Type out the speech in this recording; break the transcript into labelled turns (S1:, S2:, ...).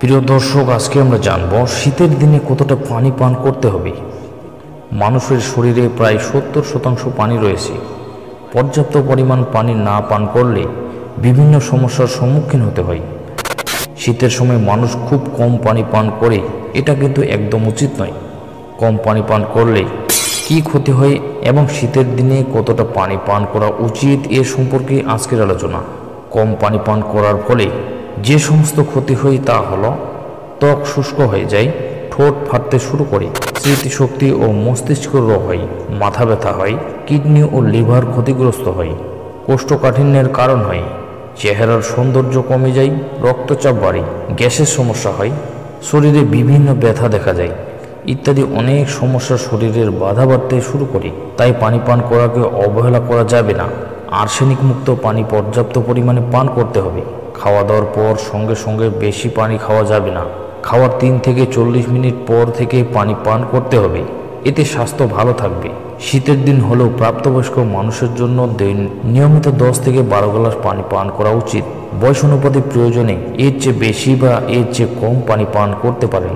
S1: প্রিয় দর্শক, আজকে আমরা জানব শীতের দিনে কতটা পানি পান করতে হবে। মানুষের শরীরে প্রায় 70% পানি রয়েছে। পর্যাপ্ত পরিমাণ পানি না পান করলে বিভিন্ন সমস্যার সম্মুখীন হতে হয়। শীতের সময় মানুষ খুব কম পানি পান করে, এটা কিন্তু একদম উচিত নয়। কম পানি পান করলে কি ক্ষতি হয় এবং শীতের দিনে কতটা পানি পান করা উচিত এ সম্পর্কে আজকের আলোচনা। কম পানি পান করার ফলে যে সমস্ত ক্ষতি হয় তা হলো ত্বক শুষ্ক হয়ে যায়, ঠোঁট ফাটতে শুরু করে, স্মৃতিশক্তি ও মস্তিষ্ক রোগ হয়, মাথা ব্যথা হয়, কিডনি ও লিভার ক্ষতিগ্রস্ত হয়, কোষ্ঠকাঠিন্যের কারণ হয়, চেহারার সৌন্দর্য কমে যায়, রক্তচাপ বাড়ে, গ্যাসের সমস্যা হয়, শরীরে বিভিন্ন ব্যথা দেখা যায় ইত্যাদি অনেক সমস্যা শরীরের বাধা বাঁধতে শুরু করে। তাই পানি পান করাকে অবহেলা করা যাবে না। আর্সেনিক মুক্ত পানি পর্যাপ্ত পরিমাণে পান করতে হবে। খাওয়া দাওয়ার পর সঙ্গে সঙ্গে বেশি পানি খাওয়া যাবে না। খাওয়ার ৩ থেকে ৪০ মিনিট পর থেকে পানি পান করতে হবে, এতে স্বাস্থ্য ভালো থাকবে। শীতের দিন হলেও প্রাপ্তবয়স্ক মানুষের জন্য নিয়মিত 10 থেকে 12 গ্লাস পানি পান করা উচিত। বয়স অনুপাতে প্রয়োজনে এর চেয়ে বেশি বা এর চেয়ে কম পানি পান করতে পারেন।